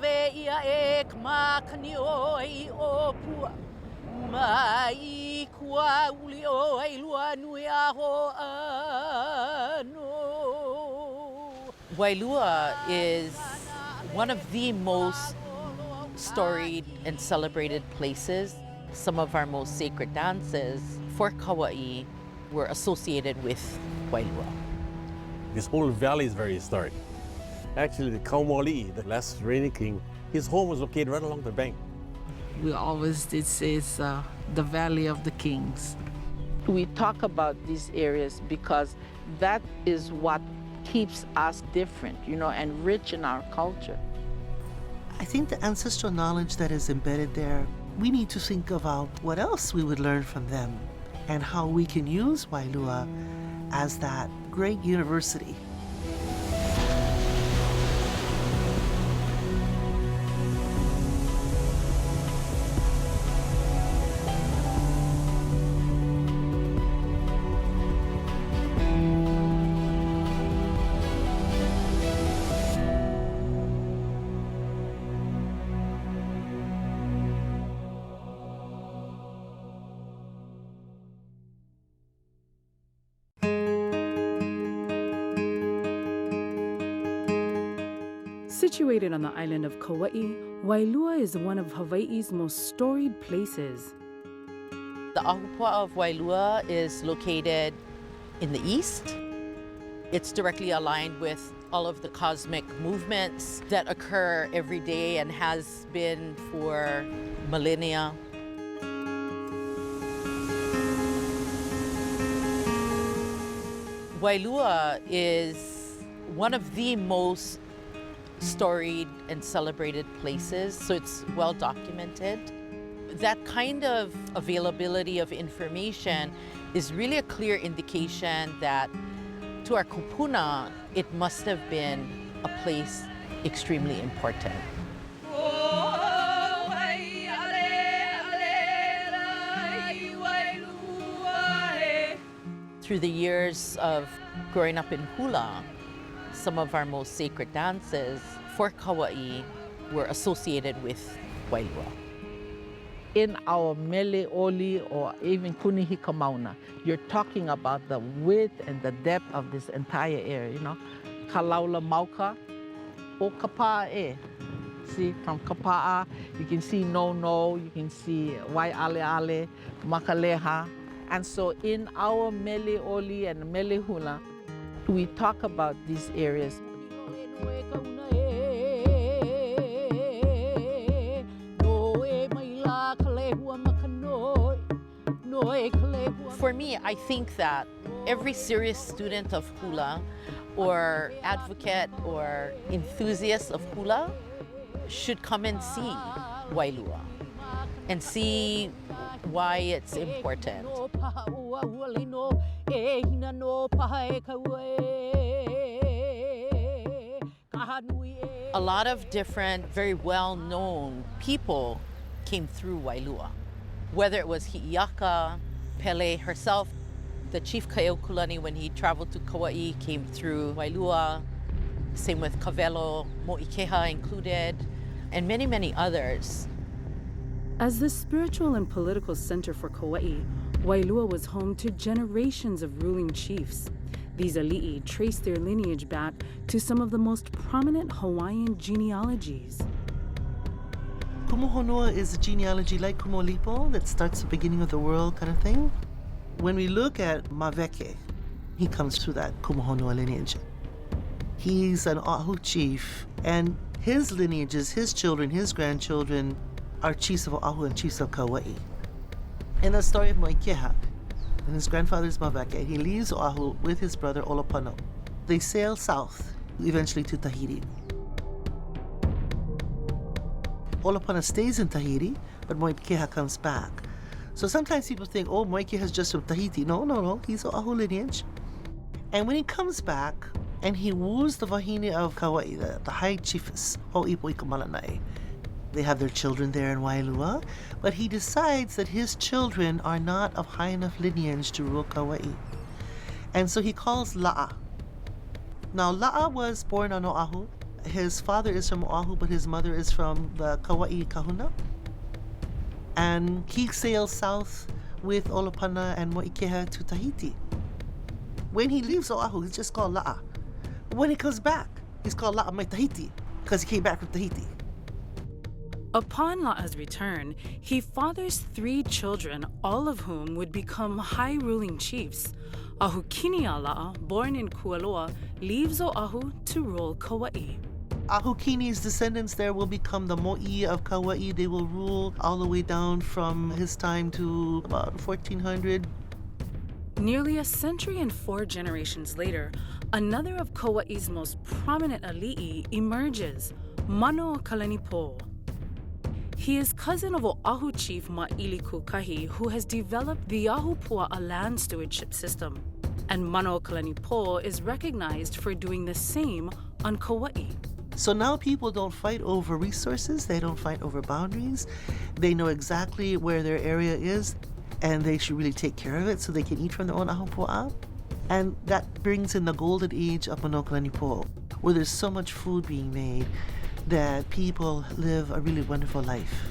ia e kmakanioi o pua. Mai kua uli o Wailuanuiahoano. Wailua is one of the most storied and celebrated places. Some of our most sacred dances for Kauai were associated with Wailua. This whole valley is very historic. Actually, the Kauai, the last reigning king, his home was located right along the bank. We always did say it's the Valley of the Kings. We talk about these areas because that is what keeps us different, and rich in our culture. I think the ancestral knowledge that is embedded there, we need to think about what else we would learn from them and how we can use Wailua as that great university. Situated on the island of Kauai, Wailua is one of Hawaii's most storied places. The ahupua of Wailua is located in the east. It's directly aligned with all of the cosmic movements that occur every day and has been for millennia. Wailua is one of the most storied and celebrated places, so it's well documented. That kind of availability of information is really a clear indication that to our kupuna, it must have been a place extremely important. Through the years of growing up in hula, some of our most sacred dances for Kauai were associated with Wailua. In our mele oli or even kunihika mauna, you're talking about the width and the depth of this entire area, Kalaula mauka o kapa'a. See, from kapa'a, you can see no, you can see waialeale, makaleha. And so in our mele oli and mele hula, we talk about these areas. For me, I think that every serious student of hula or advocate or enthusiast of hula should come and see Wailua and see why it's important. A lot of different, very well-known people came through Wailua. Whether it was Hi'iaka, Pele herself, the chief Kaeokulani when he traveled to Kauai came through Wailua, same with Kavelo, Mo'ikeha included, and many, many others. As the spiritual and political center for Kauai, Wailua was home to generations of ruling chiefs. These ali'i trace their lineage back to some of the most prominent Hawaiian genealogies. Kumuhonua is a genealogy like Kumolipo that starts the beginning of the world kind of thing. When we look at Maveke, he comes through that Kumuhonua lineage. He's an Ahu chief, and his lineages, his children, his grandchildren, are chiefs of Oahu and chiefs of Kauai. In the story of Moikeha, and his grandfather is Maveke, he leaves Oahu with his brother Olopano. They sail south, eventually to Tahiti. Olopana stays in Tahiti, but Moikeha comes back. So sometimes people think, oh, Moikeha is just from Tahiti. No, he's Oahu lineage. And when he comes back, and he woos the wahine of Kauai, the high chiefess, Ho'ipo Ikamalanae. They have their children there in Wailua, but he decides that his children are not of high enough lineage to rule Kauai. And so he calls La'a. Now, La'a was born on Oahu his father is from Oahu, but his mother is from the Kauai kahuna. And he sails south with Olopana and Mo'ikeha to Tahiti. When he leaves Oahu, he's just called La'a. When he comes back, he's called La'a Mai Tahiti because he came back from Tahiti. Upon La'a's return, he fathers 3 children, all of whom would become high ruling chiefs. Ahukinia La'a, born in Kualoa, leaves Oahu to rule Kauai. Ahukini's descendants there will become the Mo'i of Kauai. They will rule all the way down from his time to about 1400. Nearly a century and 4 generations later, another of Kauai's most prominent ali'i emerges, Mano Kalanipo. He is cousin of Oahu chief Ma'iliku Kahi, who has developed the Ahupua'a land stewardship system. And Mano Kalanipo is recognized for doing the same on Kauai. So now people don't fight over resources, they don't fight over boundaries. They know exactly where their area is, and they should really take care of it so they can eat from their own ahupua'a. And that brings in the golden age of Mano Kalanipo, where there's so much food being made that people live a really wonderful life.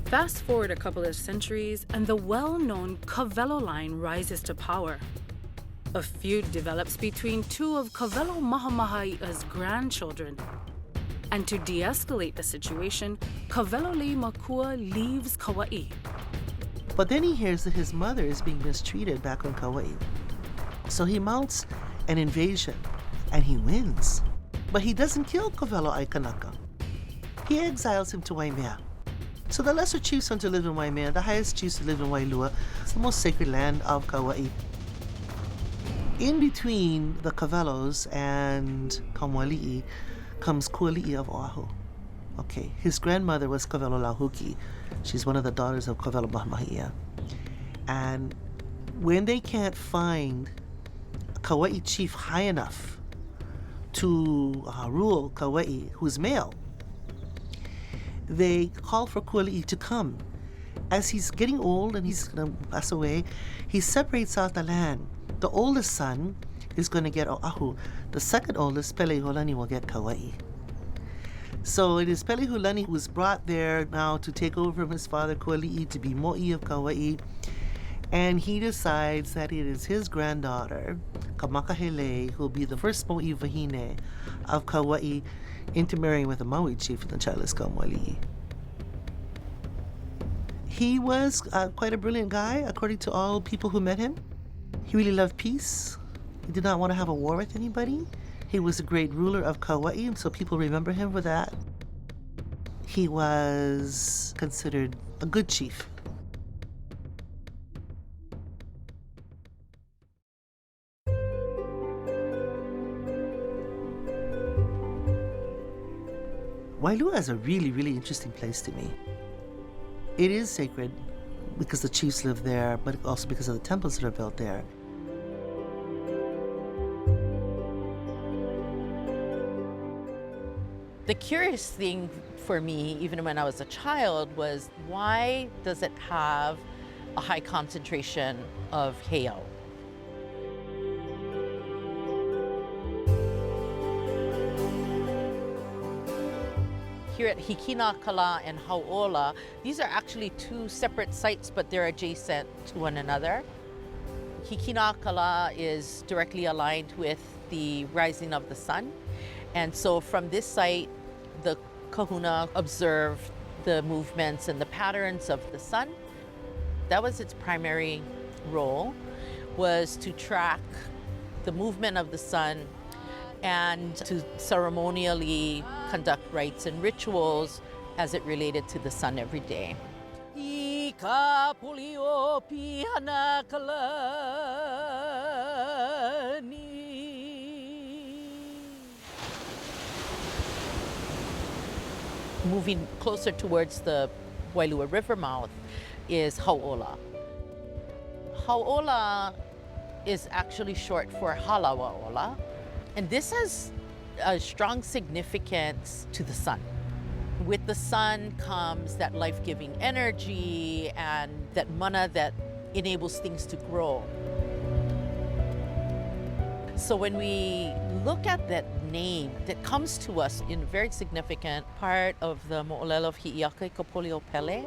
Fast forward a couple of centuries, and the well-known Kawelo line rises to power. A feud develops between 2 of Kawelo Mahamahai'a's grandchildren. And to de-escalate the situation, Kawelole Makua leaves Kauai. But then he hears that his mother is being mistreated back on Kauai. So he mounts an invasion, and he wins. But he doesn't kill Kawelo Aikanaka. He exiles him to Waimea. So the lesser chiefs went to live in Waimea, the highest chiefs to live in Wailua. It's the most sacred land of Kauai. In between the Kawelos and Kamwali'i comes Kuali'i of Oahu. Okay, his grandmother was Kawelo Lahuki. She's one of the daughters of Kawelo Mahamahia. And when they can't find a Kauai chief high enough to rule Kauai, who's male, they call for Kuali'i to come. As he's getting old and he's going to pass away, he separates out the land. The oldest son is going to get Oahu. The second oldest, Pelehulani, will get Kauai. So it is Pelehulani who is brought there now to take over from his father, Kuali'i, to be Mo'i of Kauai. And he decides that it is his granddaughter, Kamakahele, who will be the first Mo'i Wahine of Kauai, intermarrying with a Maui chief in the childless Kamwali'i. He was quite a brilliant guy, according to all people who met him. He really loved peace. He did not want to have a war with anybody. He was a great ruler of Kauai, and so people remember him for that. He was considered a good chief. Wailua is a really, really interesting place to me. It is sacred because the chiefs live there, but also because of the temples that are built there. The curious thing for me, even when I was a child, was why does it have a high concentration of heiau? Here at Hikinakala and Hauola, these are actually 2 separate sites, but they're adjacent to one another. Hikinakala is directly aligned with the rising of the sun. And so from this site, the kahuna observed the movements and the patterns of the sun. That was its primary role, was to track the movement of the sun and to ceremonially conduct rites and rituals as it related to the sun every day. Moving closer towards the Wailua River mouth is Hauola. Hauola is actually short for Halawaola, and this has a strong significance to the sun. With the sun comes that life-giving energy and that mana that enables things to grow. So when we look at that name that comes to us in a very significant part of the mo'olelo of Hi'iaka i Kapolio Pele,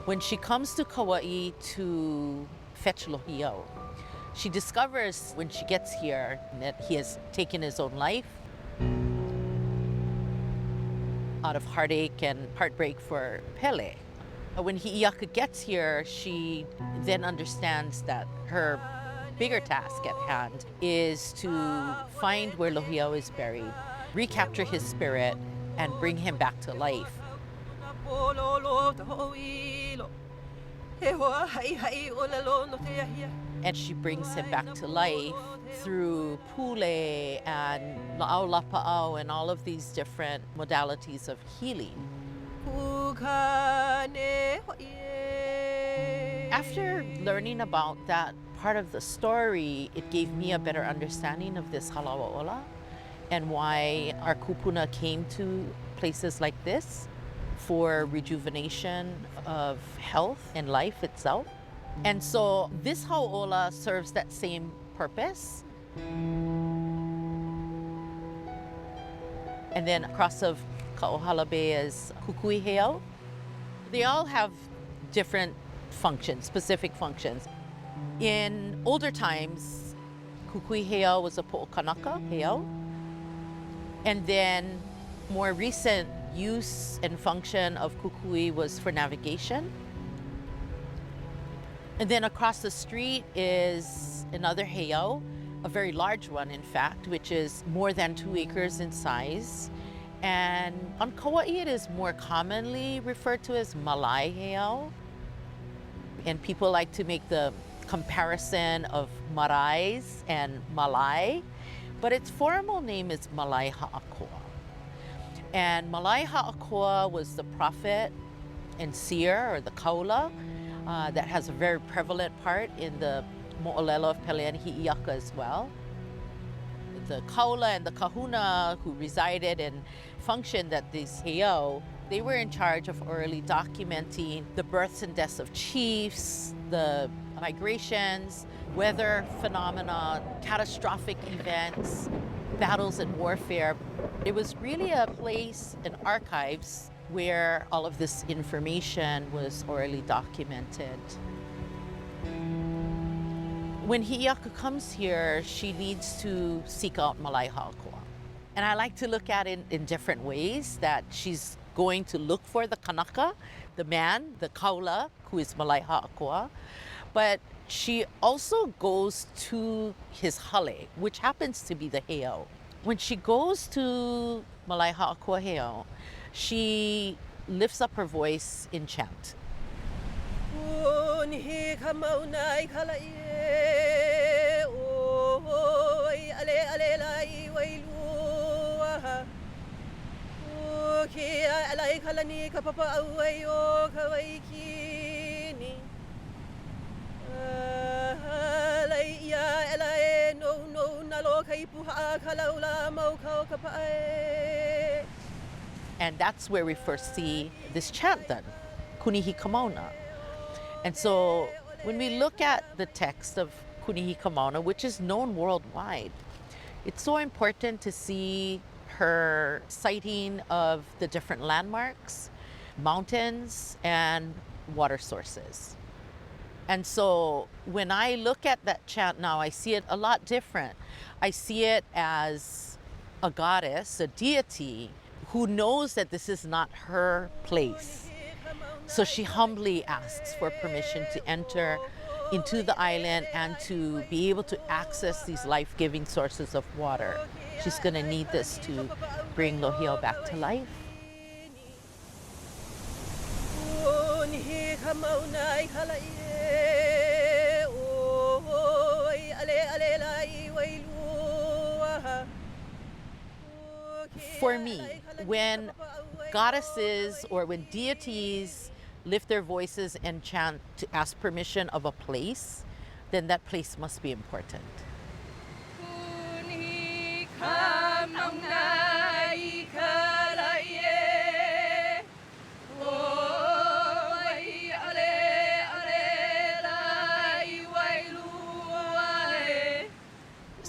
when she comes to Kauai to fetch Lohiau, she discovers when she gets here that he has taken his own life out of heartache and heartbreak for Pele. When Hi'iaka gets here, she then understands that her bigger task at hand is to find where Lohiau is buried, recapture his spirit, and bring him back to life. And she brings him back to life through pule and la'au lapa'au and all of these different modalities of healing. After learning about that part of the story, it gave me a better understanding of this halawa'ola and why our kupuna came to places like this for rejuvenation of health and life itself. And so this hau'ola serves that same purpose. And then across of Ka'ohala Bay is kukui heau. They all have different functions, specific functions. In older times, kukui heau was a po'okanaka heau. And then more recent use and function of kukui was for navigation. And then across the street is another heiau, a very large one in fact, which is more than 2 acres in size. And on Kauai it is more commonly referred to as Malai heiau. And people like to make the comparison of marais and Malai, but its formal name is Malai Ha'akoa. And Malai Ha'akoa was the prophet and seer, or the kaula, that has a very prevalent part in the mo'olelo of Pele and Hi'iaka as well. The kaula and the kahuna who resided and functioned at these heiau, they were in charge of early documenting the births and deaths of chiefs, the migrations, weather phenomena, catastrophic events, battles and warfare. It was really a place, an archives, where all of this information was orally documented. When Hi'iaka comes here, she needs to seek out Malai Ha'akoa. And I like to look at it in different ways, that she's going to look for the kanaka, the man, the kaula, who is Malai Ha'akoa, but she also goes to his hale, which happens to be the heiau. When she goes to Malai Ha'akoa heiau, she lifts up her voice in chant. And that's where we first see this chant done, Kunihi Kamauna. And so when we look at the text of Kunihi Kamauna, which is known worldwide, it's so important to see her citing of the different landmarks, mountains, and water sources. And so when I look at that chant now, I see it a lot different. I see it as a goddess, a deity, who knows that this is not her place. So she humbly asks for permission to enter into the island and to be able to access these life-giving sources of water. She's going to need this to bring Lohiau back to life. For me, when goddesses or when deities lift their voices and chant to ask permission of a place, then that place must be important.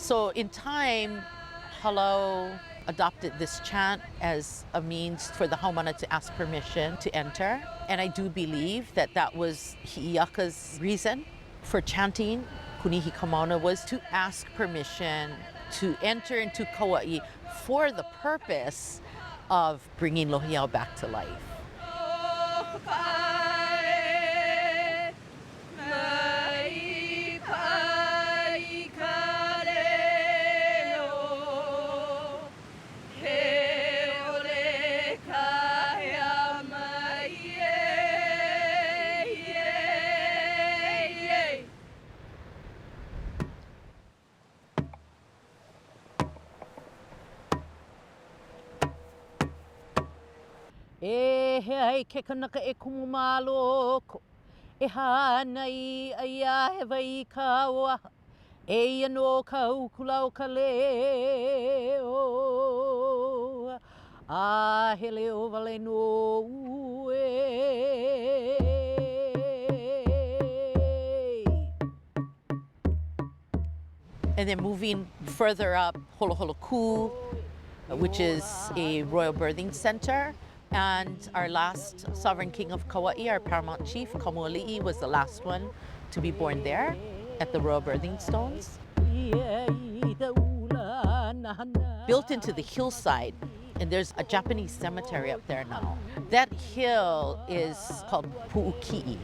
So in time, Halau adopted this chant as a means for the haumana to ask permission to enter. And I do believe that that was Hi'iaka's reason for chanting Kunihi Kamauna, was to ask permission to enter into Kauai for the purpose of bringing Lohiau back to life. E hei ke kanaka e kumumalo ko. E hanai aia he vai ka oa. E ano ka ukulau ka leo. A he leo vale no ue. And then moving further up, Holoholoku, which is a royal birthing center. And our last sovereign king of Kauai, our paramount chief, Kaumuali'i, was the last one to be born there at the royal birthing stones. Built into the hillside, and there's a Japanese cemetery up there now. That hill is called Pu'uki'i.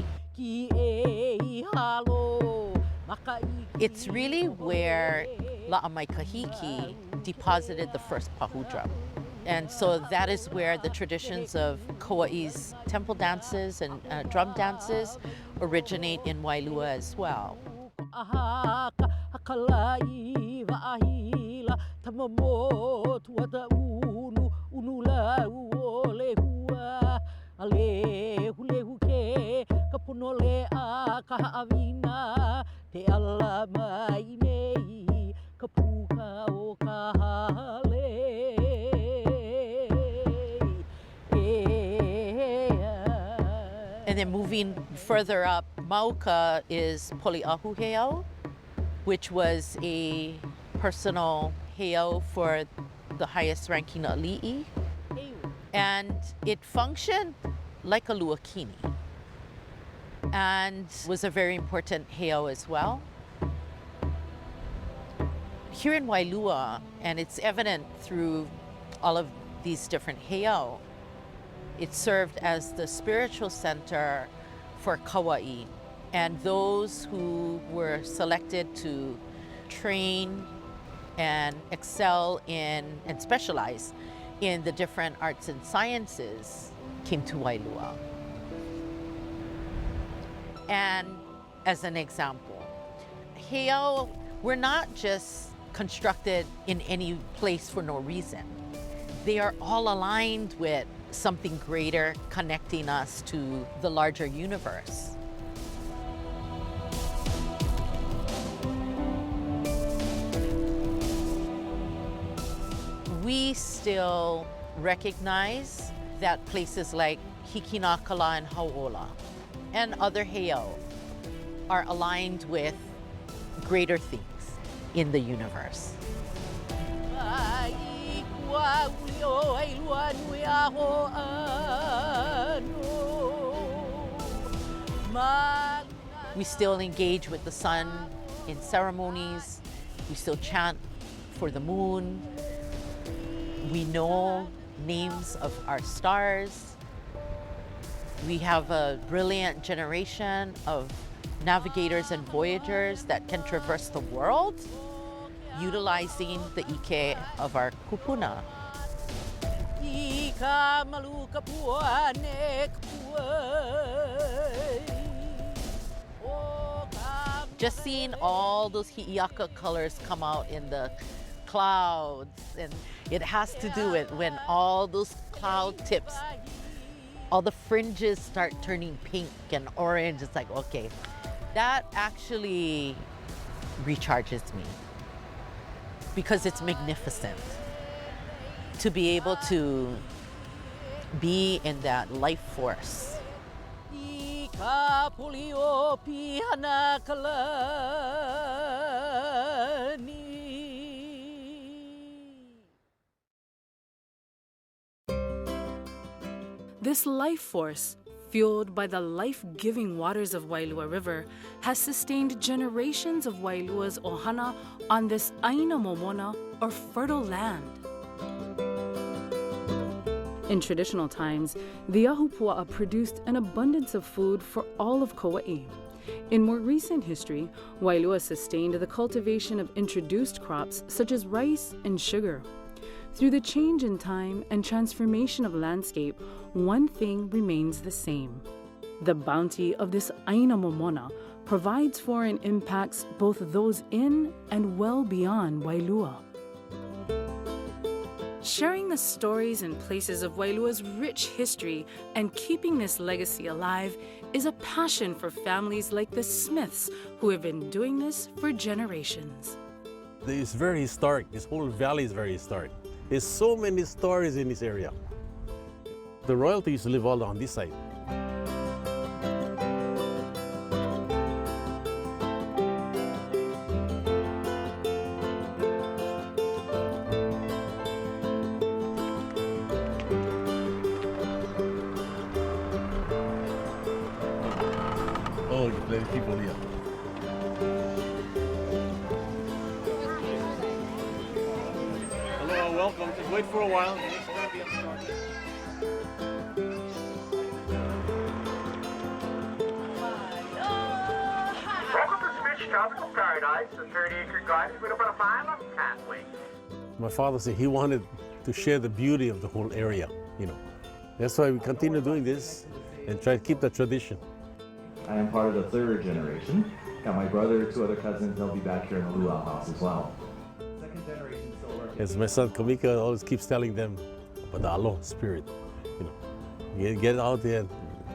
It's really where La'amaikahiki deposited the first pahu drum. And so that is where the traditions of Kauai's temple dances and drum dances originate in Wailua as well. And then moving further up, Mauka is Poli'ahu Heiau, which was a personal heiau for the highest ranking ali'i. And it functioned like a luakini and was a very important heiau as well. Here in Wailua, and it's evident through all of these different heiau, it served as the spiritual center for Kauai, and those who were selected to train and excel in and specialize in the different arts and sciences came to Wailua. And as an example, heiau were not just constructed in any place for no reason. They are all aligned with something greater connecting us to the larger universe. We still recognize that places like Hikinakala and Hauola and other heiau are aligned with greater things in the universe. We still engage with the sun in ceremonies. We still chant for the moon. We know names of our stars. We have a brilliant generation of navigators and voyagers that can traverse the world utilizing the ike of our kupuna. Just seeing all those Hi'iaka colors come out in the clouds, and it has to do with when all those cloud tips, all the fringes start turning pink and orange. It's like, okay, that actually recharges me because it's magnificent to be able to be in that life force. This life force, fueled by the life-giving waters of Wailua River, has sustained generations of Wailua's ohana on this Aina Momona, or fertile land. In traditional times, the ahupua'a produced an abundance of food for all of Kauai. In more recent history, Wailua sustained the cultivation of introduced crops such as rice and sugar. Through the change in time and transformation of landscape, one thing remains the same. The bounty of this Aina Momona provides for and impacts both those in and well beyond Wailua. Sharing the stories and places of Wailua's rich history and keeping this legacy alive is a passion for families like the Smiths, who have been doing this for generations. It's very historic. This whole valley is very historic. There's so many stories in this area. The royalty used to live all on this side. Oh, you plenty of people here. Hello, welcome. Just wait for a while. Welcome to Smith's Tropical Paradise, a 30-acre garden with about a mile of pathway. My father said he wanted to share the beauty of the whole area, you know. That's why we continue doing this and try to keep the tradition. I am part of the third generation. Got my brother, 2 other cousins, they'll be back here in the luau house as well. Second generation still working. As my son Kamika always keeps telling them about the alo spirit, you know. Get out there and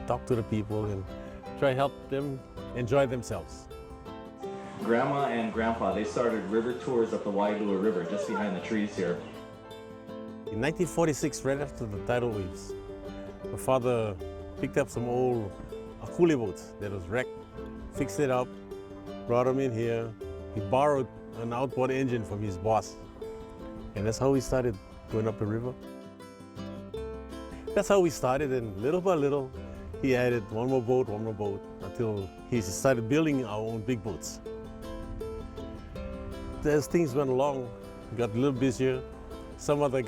talk to the people and try to help them enjoy themselves. Grandma and Grandpa, they started river tours up the Wailua River just behind the trees here. In 1946, right after the tidal waves, my father picked up some old coolie boats that was wrecked, fixed it up, brought them in here. He borrowed an outboard engine from his boss. And that's how we started going up the river. That's how we started, and little by little, he added one more boat, until he started building our own big boats. As things went along, we got a little busier. Some other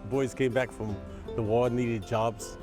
boys came back from the war, needed jobs.